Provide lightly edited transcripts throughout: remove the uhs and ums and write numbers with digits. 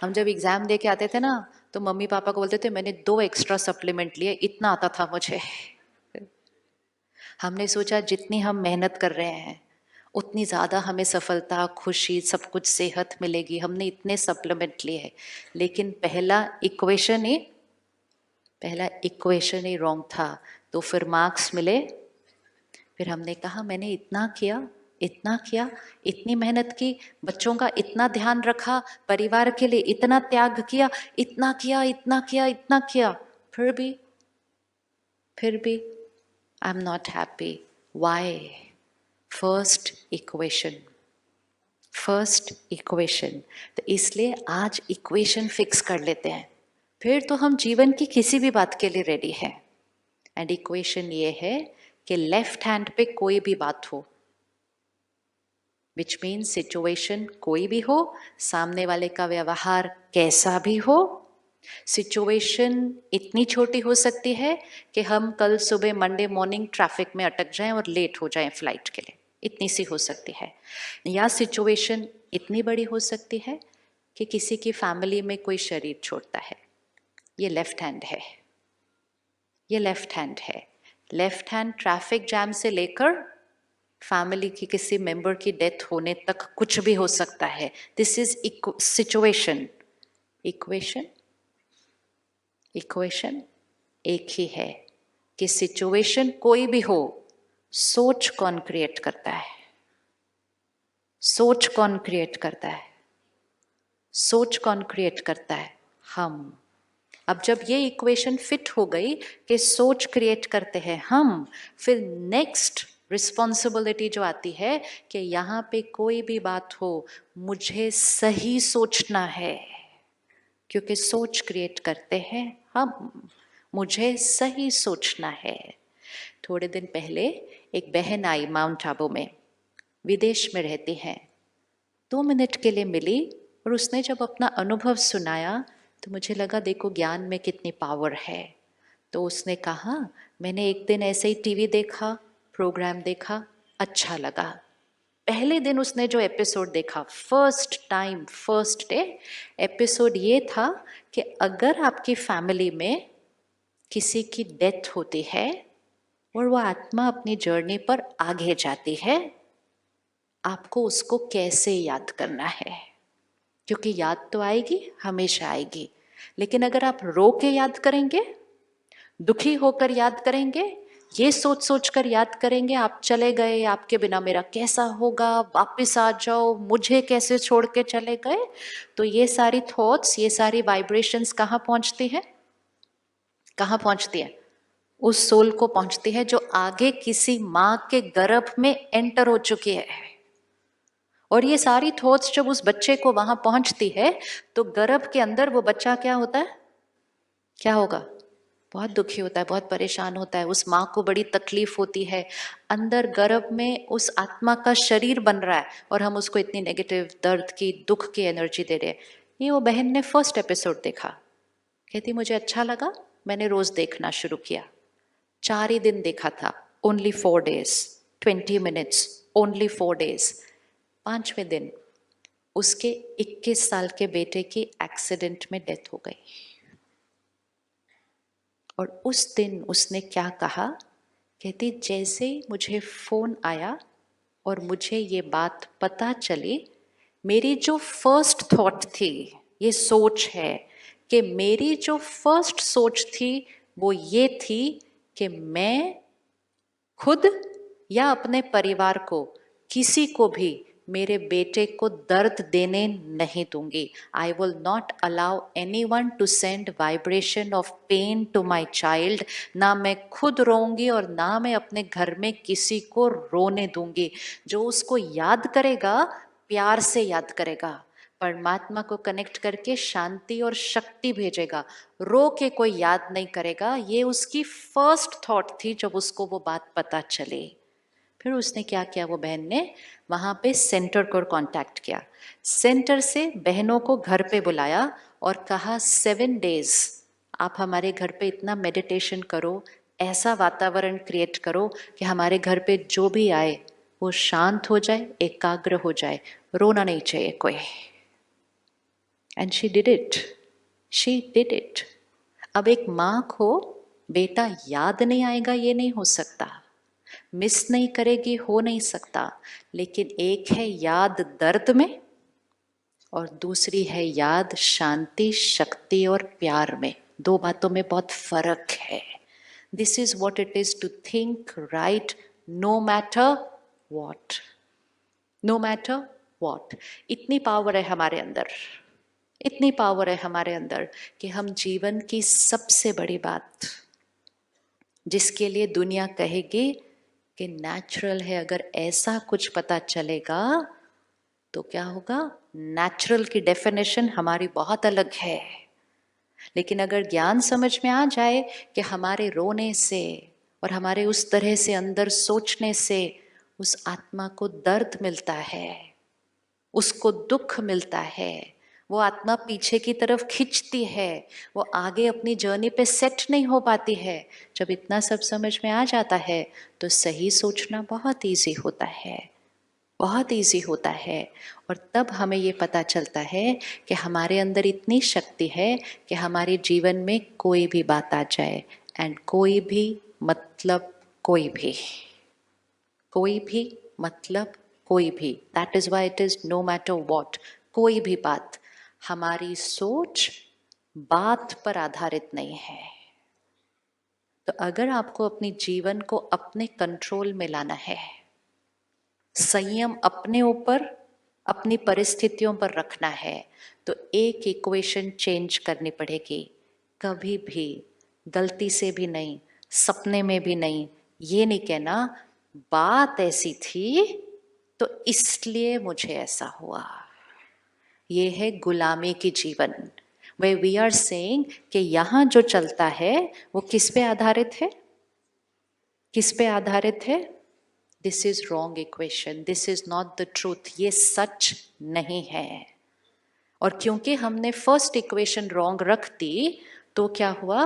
हम जब एग्जाम दे के आते थे ना, तो मम्मी पापा को बोलते थे मैंने 2 एक्स्ट्रा सप्लीमेंट लिए, इतना आता था मुझे। हमने सोचा जितनी हम मेहनत कर रहे हैं उतनी ज़्यादा हमें सफलता, खुशी, सब कुछ, सेहत मिलेगी, हमने इतने सप्लीमेंट लिए हैं। लेकिन पहला इक्वेशन ही रॉन्ग था, तो फिर मार्क्स मिले। फिर हमने कहा मैंने इतना किया, इतना किया, इतनी मेहनत की, बच्चों का इतना ध्यान रखा, परिवार के लिए इतना त्याग किया, इतना किया, इतना किया, इतना किया, फिर भी I am not happy. Why? First equation, first equation. तो इसलिए आज इक्वेशन फिक्स कर लेते हैं, फिर तो हम जीवन की किसी भी बात के लिए रेडी हैं। एंड इक्वेशन ये है कि लेफ्ट हैंड पे कोई भी बात हो, विच मीन सिचुएशन कोई भी हो, सामने वाले का व्यवहार कैसा भी हो, सिचुएशन इतनी छोटी हो सकती है कि हम कल सुबह मंडे मॉर्निंग ट्रैफिक में अटक जाएं और लेट हो जाएं फ्लाइट के लिए, इतनी सी हो सकती है। या सिचुएशन इतनी बड़ी हो सकती है कि किसी की फैमिली में कोई शरीर छोड़ता है, ये लेफ्ट हैंड है, ये लेफ्ट हैंड है। लेफ्ट हैंड ट्रैफिक जैम से लेकर फैमिली की किसी मेंबर की डेथ होने तक कुछ भी हो सकता है। This is situation. Equation, equation एक ही है कि सिचुएशन कोई भी हो, सोच कौन क्रिएट करता है? सोच कौन क्रिएट करता है? सोच कौन क्रिएट करता है? हम। अब जब ये इक्वेशन फिट हो गई कि सोच क्रिएट करते हैं हम, फिर नेक्स्ट रिस्पॉन्सिबिलिटी जो आती है कि यहाँ पे कोई भी बात हो, मुझे सही सोचना है, क्योंकि सोच क्रिएट करते हैं हम। मुझे सही सोचना है। थोड़े दिन पहले एक बहन आई माउंट आबू में, विदेश में रहती हैं, 2 मिनट के लिए मिली और उसने जब अपना अनुभव सुनाया तो मुझे लगा देखो ज्ञान में कितनी पावर है। तो उसने कहा मैंने एक दिन ऐसे ही टीवी देखा, प्रोग्राम देखा, अच्छा लगा। पहले दिन उसने जो एपिसोड देखा, first time, first day, episode ये था कि अगर आपकी फैमिली में किसी की डेथ होती है और वो आत्मा अपनी जर्नी पर आगे जाती है, आपको उसको कैसे याद करना है? क्योंकि याद तो आएगी, हमेशा आएगी, लेकिन अगर आप रो के याद करेंगे, दुखी होकर याद करेंगे, ये सोच सोच कर याद करेंगे आप चले गए, आपके बिना मेरा कैसा होगा, वापस आ जाओ, मुझे कैसे छोड़ के चले गए, तो ये सारी थॉट्स, ये सारी वाइब्रेशंस कहाँ पहुंचती है? कहाँ पहुंचती है? उस सोल को पहुंचती है जो आगे किसी माँ के गर्भ में एंटर हो चुकी है। और ये सारी थॉट्स जब उस बच्चे को वहां पहुंचती है तो गर्भ के अंदर वो बच्चा क्या होता है? क्या होगा? बहुत दुखी होता है, बहुत परेशान होता है, उस माँ को बड़ी तकलीफ होती है। अंदर गर्भ में उस आत्मा का शरीर बन रहा है और हम उसको इतनी नेगेटिव, दर्द की, दुख की एनर्जी दे रहे हैं। ये वो बहन ने फर्स्ट एपिसोड देखा, कहती मुझे अच्छा लगा, मैंने रोज देखना शुरू किया। 4 ही दिन देखा था, only 4 days, 20 minutes, only 4 days। 5वें दिन उसके 21 साल के बेटे की एक्सीडेंट में डेथ हो गई। और उस दिन उसने क्या कहा? कहती जैसे ही मुझे फोन आया और मुझे ये बात पता चली, मेरी जो फर्स्ट थॉट थी, ये सोच है कि मेरी जो फर्स्ट सोच थी वो ये थी कि मैं खुद या अपने परिवार को, किसी को भी मेरे बेटे को दर्द देने नहीं दूंगी। I will not allow any one to send vibration of pain to my child. ना मैं खुद रोऊंगी और ना मैं अपने घर में किसी को रोने दूंगी। जो उसको याद करेगा, प्यार से याद करेगा, परमात्मा को कनेक्ट करके शांति और शक्ति भेजेगा, रो के कोई याद नहीं करेगा। ये उसकी फर्स्ट थॉट थी जब उसको वो बात पता चली। फिर उसने क्या किया, वो बहन ने वहाँ पे सेंटर को कांटेक्ट किया, सेंटर से बहनों को घर पे बुलाया और कहा 7 days आप हमारे घर पे इतना मेडिटेशन करो, ऐसा वातावरण क्रिएट करो कि हमारे घर पे जो भी आए वो शांत हो जाए, एकाग्र हो जाए, रोना नहीं चाहिए कोई। And she did it, she did it. अब एक माँ को बेटा याद नहीं आएगा ये नहीं हो सकता, मिस नहीं करेगी हो नहीं सकता, लेकिन एक है याद दर्द में और दूसरी है याद शांति, शक्ति और प्यार में। दो बातों में बहुत फर्क है। This is what it is to think right no matter what, no matter what. इतनी पावर है हमारे अंदर, इतनी पावर है हमारे अंदर कि हम जीवन की सबसे बड़ी बात जिसके लिए दुनिया कहेगी कि नेचुरल है, अगर ऐसा कुछ पता चलेगा तो क्या होगा? नेचुरल की डेफिनेशन हमारी बहुत अलग है। लेकिन अगर ज्ञान समझ में आ जाए कि हमारे रोने से और हमारे उस तरह से अंदर सोचने से उस आत्मा को दर्द मिलता है, उसको दुख मिलता है, वो आत्मा पीछे की तरफ खिंचती है, वो आगे अपनी जर्नी पे सेट नहीं हो पाती है। जब इतना सब समझ में आ जाता है तो सही सोचना बहुत इजी होता है, बहुत इजी होता है। और तब हमें ये पता चलता है कि हमारे अंदर इतनी शक्ति है कि हमारे जीवन में कोई भी बात आ जाए, एंड कोई भी मतलब कोई भी, कोई भी मतलब कोई भी, that is why it is no matter what. कोई भी बात, हमारी सोच बात पर आधारित नहीं है। तो अगर आपको अपने जीवन को अपने कंट्रोल में लाना है, संयम अपने ऊपर अपनी परिस्थितियों पर रखना है, तो एक इक्वेशन चेंज करनी पड़ेगी। कभी भी गलती से भी नहीं, सपने में भी नहीं, ये नहीं कहना बात ऐसी थी तो इसलिए मुझे ऐसा हुआ। ये है गुलामी की जीवन। वे वी आर सेइंग कि यहां जो चलता है वो किस पे आधारित है? किस पे आधारित है? This is wrong equation, this is not the truth, ये सच नहीं है। और क्योंकि हमने फर्स्ट इक्वेशन रॉन्ग रख दी तो क्या हुआ?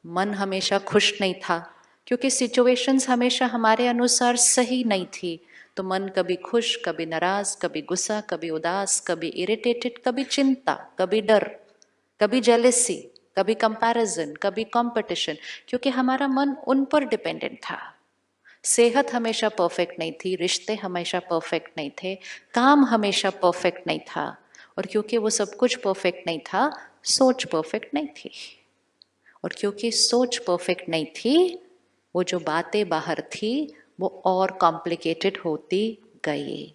मन हमेशा खुश नहीं था, क्योंकि सिचुएशंस हमेशा हमारे अनुसार सही नहीं थी। तो मन कभी खुश, कभी नाराज, कभी गुस्सा, कभी उदास, कभी इरिटेटेड, कभी चिंता, कभी डर, कभी जेलेसी, कभी कंपैरिजन, कभी कंपटीशन, क्योंकि हमारा मन उन पर डिपेंडेंट था। सेहत हमेशा परफेक्ट नहीं थी, रिश्ते हमेशा परफेक्ट नहीं थे, काम हमेशा परफेक्ट नहीं था। और क्योंकि वो सब कुछ परफेक्ट नहीं था, सोच परफेक्ट नहीं थी। और क्योंकि सोच परफेक्ट नहीं थी, वो जो बातें बाहर थी वो और कॉम्प्लिकेटेड होती गई।